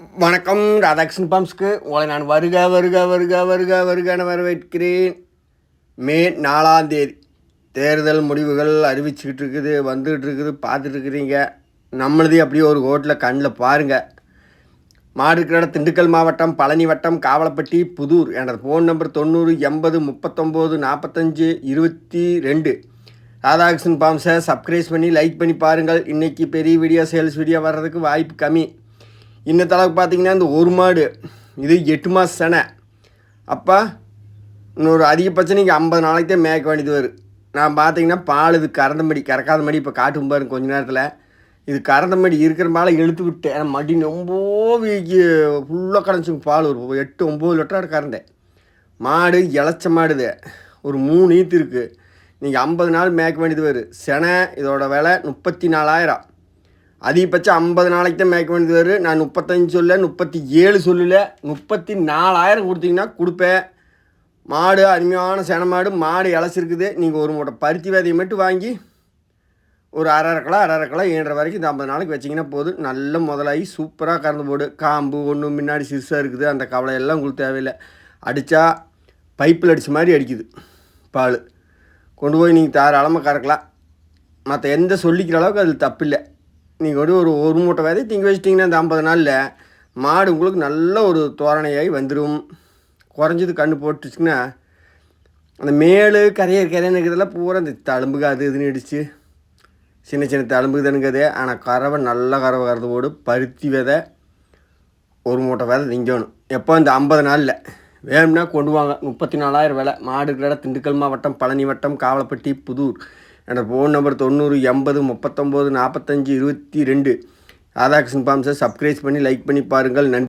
வணக்கம். ராதாகிருஷ்ணன் பாம்ஸ்க்கு உங்களை நான் வருக வரவேற்கிறேன். மே 4ஆம் தேதி தேர்தல் முடிவுகள் அறிவிச்சுக்கிட்டு இருக்குது, வந்துக்கிட்டு இருக்குது, பார்த்துட்ருக்குறீங்க. நம்மளதையும் அப்படியே ஒரு ஹோட்டலில் கண்ணில் பாருங்கள். மாடு இருக்கிற இடம் திண்டுக்கல் மாவட்டம் பழனி வட்டம் காவலப்பட்டி புதூர். எனது ஃபோன் நம்பர் 90 80 39 45 22. ராதாகிருஷ்ணன் பாம்ஸை சப்ஸ்கிரைப் பண்ணி லைக் பண்ணி பாருங்கள். இன்றைக்கி பெரிய வீடியோ சேல்ஸ் வீடியோ வர்றதுக்கு வாய்ப்பு கம்மி. இன்னத்த அளவுக்கு பார்த்தீங்கன்னா இந்த ஒரு மாடு இது 8 மாதம் செனை. அப்போ இன்னொரு அதிகபட்சம் நீங்கள் 50 நாளைக்கு தான் மேய்க்க வேண்டியது வரும். நான் பார்த்தீங்கன்னா பால் இது கறக்காத மடி இப்போ காட்டும் பாருங்க கொஞ்ச நேரத்தில். இது கறந்த மடி இருக்கிற மேலே இழுத்து விட்டேன். ஏன்னா மடி ரொம்ப ஃபுல்லாக கரைஞ்சிங்க. பால் ஒரு 8-9 லிட்டர் கறந்தேன். மாடு இளைச்ச மாடுது, ஒரு 3 ஈத்து இருக்குது. நீங்கள் 50 நாள் மேய்க்க வேண்டியது வரும். செனை இதோட விலை 34,000. அதிகபட்சம் 50 நாளைக்கு தான் மேய்க்க வேண்டியது வரும். நான் 35 சொல்ல, 37 சொல்லல, 34,000 கொடுத்தீங்கன்னா கொடுப்பேன். மாடு அருமையான செனை மாடு. மாடு இலச்சிருக்குது. நீங்கள் ஒரு மூட்டை பருத்தி விதையை மட்டும் வாங்கி ஒரு அரை கிலோ ஈன்ற வரைக்கும் இந்த 50 நாளைக்கு வச்சிங்கன்னா போதும். நல்ல முதலாகி சூப்பராக கறந்து போடு. காம்பு ஒன்று முன்னாடி சிறுசாக இருக்குது, அந்த கவலையெல்லாம் உங்களுக்கு தேவையில்லை. அடித்தா பைப்பில் அடித்த மாதிரி அடிக்குது பால். கொண்டு போய் நீங்கள் தாராளமாக கறக்கலாம். மற்ற எந்த சொல்லிக்கிற அளவுக்கு அதில் தப்பில்லை. நீங்கள் ஒரு மூட்டை விதை திங்க வச்சிட்டிங்கன்னா இந்த 50 நாளில் மாடு உங்களுக்கு நல்ல ஒரு தோரணையாகி வந்துடும். குறைஞ்சது கன்று போட்டுச்சுங்கன்னா அந்த மேலு கரையன்னு இருக்கிறதெல்லாம் பூரா இந்த தழும்புக்கு அது இதுன்னு அடிச்சு சின்ன தழும்புக்கு தானுங்கதே. ஆனால் கறவை நல்ல கறவை கறந்து போடு. பருத்தி விதை ஒரு மூட்டை விதை திங்கணும். எப்போ இந்த 50 நாளில் வேணும்னா கொண்டு வாங்க. 34,000 விலை. மாடு இருக்கிற இடம் திண்டுக்கல் மாவட்டம் பழனி வட்டம் காவலப்பட்டி புதூர். என்னோடய ஃபோன் நம்பர் 90 80 39 45 22. ராதாகிருஷ்ணன் பாம்ஸை சப்ஸ்கிரைப் பண்ணி லைக் பண்ணி பாருங்கள். நன்றி.